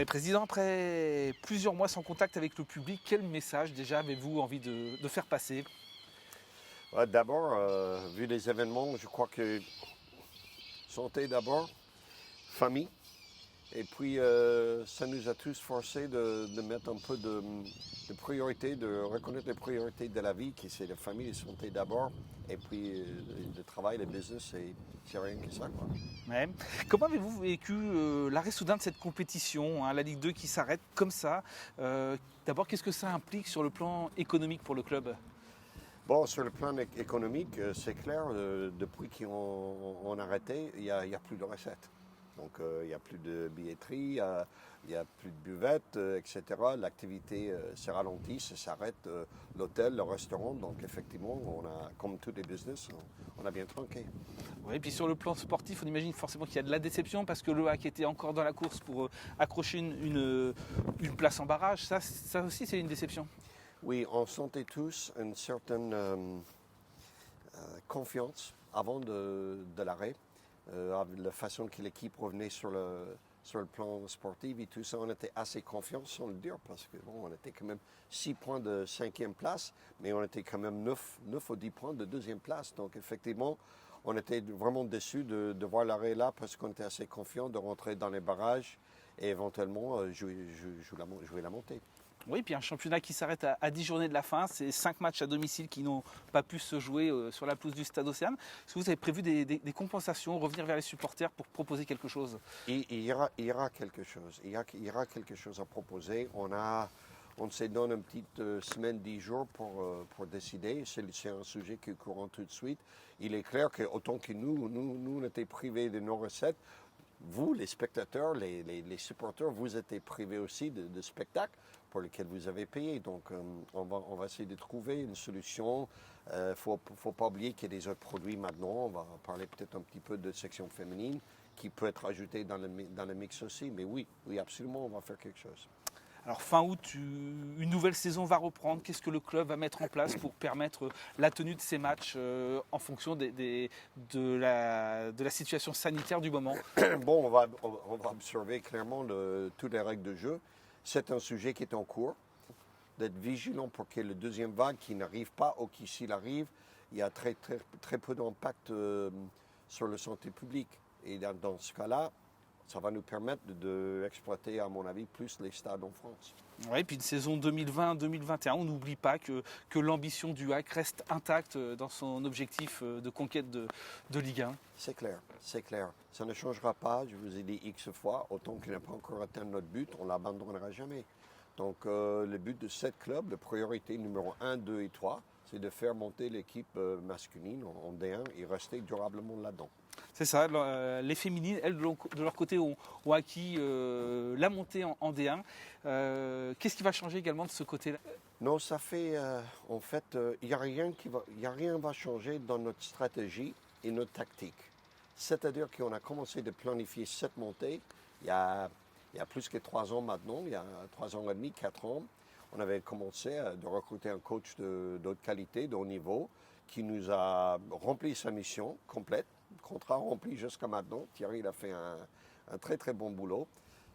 Oui, Président, après plusieurs mois sans contact avec le public, quel message déjà avez-vous envie de faire passer? Ouais, d'abord, vu les événements, je crois que santé d'abord, famille, et puis ça nous a tous forcés de mettre un peu de priorité, de reconnaître les priorités de la vie, qui c'est la famille, la santé d'abord, et puis le travail, le business, c'est rien que ça, quoi. Ouais. Comment avez-vous vécu l'arrêt soudain de cette compétition, hein, la Ligue 2 qui s'arrête comme ça? D'abord, qu'est-ce que ça implique sur le plan économique pour le club? Bon, sur le plan économique, c'est clair, depuis qu'on a arrêté, il y a plus de recettes. Donc, il n'y a plus de billetterie, il n'y a plus de buvettes, etc. L'activité s'est ralentie, ça s'arrête, l'hôtel, le restaurant. Donc, effectivement, on a, comme tous les business, on a bien tronqué. Oui, et puis sur le plan sportif, on imagine forcément qu'il y a de la déception parce que le HAC était encore dans la course pour accrocher une place en barrage. Ça aussi, c'est une déception. Oui, on sentait tous une certaine confiance avant de l'arrêt, la façon que l'équipe revenait sur le plan sportif et tout ça, on était assez confiants sans le dire parce que bon, on était quand même 6 points de 5e place, mais on était quand même 9 ou 10 points de 2e place. Donc effectivement, on était vraiment déçus de voir l'arrêt là parce qu'on était assez confiants de rentrer dans les barrages et éventuellement jouer la montée. Oui, puis un championnat qui s'arrête à 10 journées de la fin, c'est 5 matchs à domicile qui n'ont pas pu se jouer sur la pelouse du Stade Océane. Est-ce que vous avez prévu des compensations, revenir vers les supporters pour proposer quelque chose? Il y aura quelque chose. Il y aura quelque chose à proposer. On se donne une petite semaine, 10 jours pour décider. C'est un sujet qui est courant tout de suite. Il est clair que autant que nous, on était privés de nos recettes, vous, les spectateurs, les supporters, vous êtes privés aussi de spectacles pour lesquels vous avez payé. Donc, on va essayer de trouver une solution. Il ne faut pas oublier qu'il y a des autres produits maintenant. On va parler peut-être un petit peu de section féminine qui peut être ajoutée dans le mix aussi. Mais oui, absolument, on va faire quelque chose. Alors fin août, une nouvelle saison va reprendre. Qu'est-ce que le club va mettre en place pour permettre la tenue de ces matchs en fonction de la situation sanitaire du moment? Bon, on va observer clairement toutes les règles de jeu. C'est un sujet qui est en cours. D'être vigilant pour que le deuxième vague qui n'arrive pas ou qui s'il arrive, il y a très peu d'impact sur la santé publique. Et dans ce cas-là, ça va nous permettre d'exploiter, à mon avis, plus les stades en France. Oui, puis une saison 2020-2021, on n'oublie pas que l'ambition du HAC reste intacte dans son objectif de conquête de Ligue 1. C'est clair, c'est clair. Ça ne changera pas, je vous ai dit X fois, autant qu'il n'a pas encore atteint notre but, on ne l'abandonnera jamais. Donc le but de cette club, la priorité numéro 1, 2 et 3, c'est de faire monter l'équipe masculine en D1 et rester durablement là-dedans. C'est ça, les féminines, elles, de leur côté, ont acquis la montée en D1. Qu'est-ce qui va changer également de ce côté-là? Non, ça fait, en fait, il n'y a rien qui va changer dans notre stratégie et notre tactique. C'est-à-dire qu'on a commencé de planifier cette montée il y a plus que 3 ans maintenant, il y a 3 ans et demi, 4 ans. On avait commencé de recruter un coach de haute qualité, de haut niveau, qui nous a rempli sa mission complète, contrat rempli jusqu'à maintenant. Thierry, il a fait un très très bon boulot.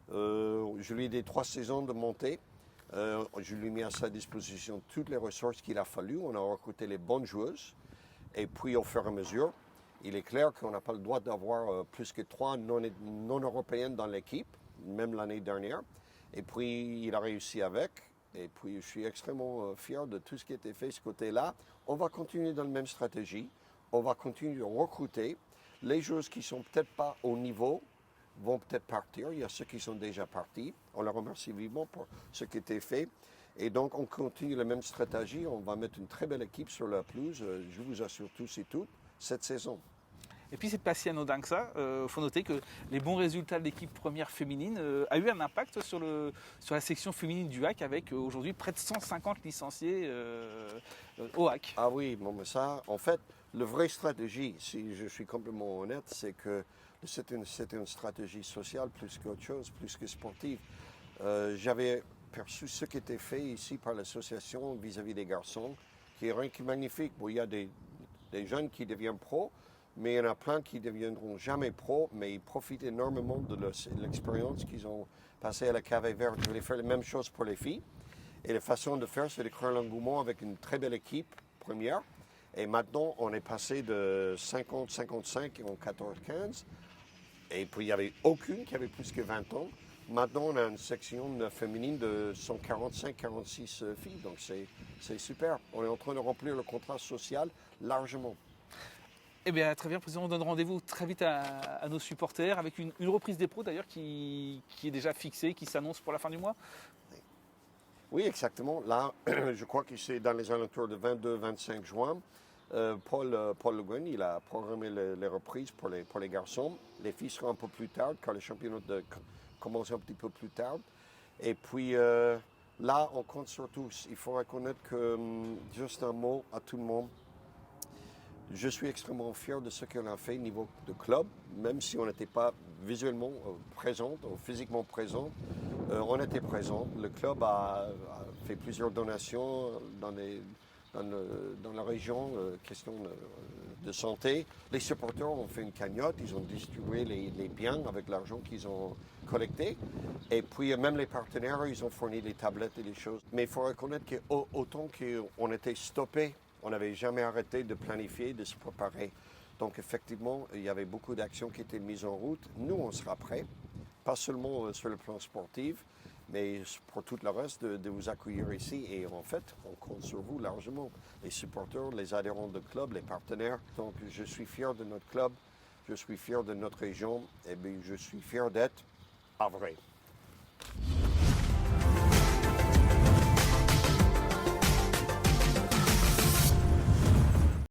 Je lui ai dit 3 saisons de montée. Je lui ai mis à sa disposition toutes les ressources qu'il a fallu. On a recruté les bonnes joueuses. Et puis, au fur et à mesure, il est clair qu'on n'a pas le droit d'avoir plus que 3 non-européennes dans l'équipe, même l'année dernière. Et puis, il a réussi avec. Et puis, je suis extrêmement fier de tout ce qui a été fait de ce côté-là. On va continuer dans la même stratégie. On va continuer de recruter. Les joueuses qui ne sont peut-être pas au niveau vont peut-être partir. Il y a ceux qui sont déjà partis. On les remercie vivement pour ce qui a été fait. Et donc, on continue la même stratégie. On va mettre une très belle équipe sur la pelouse, je vous assure tous et toutes, cette saison. Et puis c'est pas si anodin que ça. Faut noter que les bons résultats de l'équipe première féminine a eu un impact sur la section féminine du HAC avec aujourd'hui près de 150 licenciés au HAC. Ah oui, bon, mais ça, en fait, la vraie stratégie, si je suis complètement honnête, c'est que c'est une stratégie sociale plus qu'autre chose, plus que sportive. J'avais perçu ce qui était fait ici par l'association vis-à-vis des garçons, qui est rien que magnifique. Bon, il y a des jeunes qui deviennent pros, mais il y en a plein qui ne deviendront jamais pro, mais ils profitent énormément de l'expérience qu'ils ont passée à la Cave Verte. Je voulais faire la même chose pour les filles. Et la façon de faire, c'est de créer l'engouement avec une très belle équipe première. Et maintenant, on est passé de 50-55 en 14-15. Et puis, il n'y avait aucune qui avait plus que 20 ans. Maintenant, on a une section féminine de 145-46 filles. Donc, c'est super. On est en train de remplir le contrat social largement. Eh bien, très bien, Président, on donne rendez-vous très vite à nos supporters avec une reprise des pros d'ailleurs qui est déjà fixée, qui s'annonce pour la fin du mois. Oui, exactement. Là, je crois que c'est dans les alentours de 22-25 juin. Paul Le Guen, il a programmé les reprises pour les garçons. Les filles seront un peu plus tard, car le championnat commence un petit peu plus tard. Et puis là, on compte sur tous. Il faut reconnaître que, juste un mot à tout le monde, je suis extrêmement fier de ce qu'on a fait au niveau de club, même si on n'était pas visuellement présent, ou physiquement présent, on était présent. Le club a fait plusieurs donations dans la région, question de santé. Les supporters ont fait une cagnotte, ils ont distribué les biens avec l'argent qu'ils ont collecté. Et puis même les partenaires, ils ont fourni des tablettes et des choses. Mais il faut reconnaître qu'autant qu'on était stoppé, on n'avait jamais arrêté de planifier, de se préparer. Donc effectivement, il y avait beaucoup d'actions qui étaient mises en route. Nous, on sera prêts, pas seulement sur le plan sportif, mais pour tout le reste, de vous accueillir ici. Et en fait, on compte sur vous largement. Les supporters, les adhérents de club, les partenaires. Donc je suis fier de notre club, je suis fier de notre région, et bien je suis fier d'être à vrai.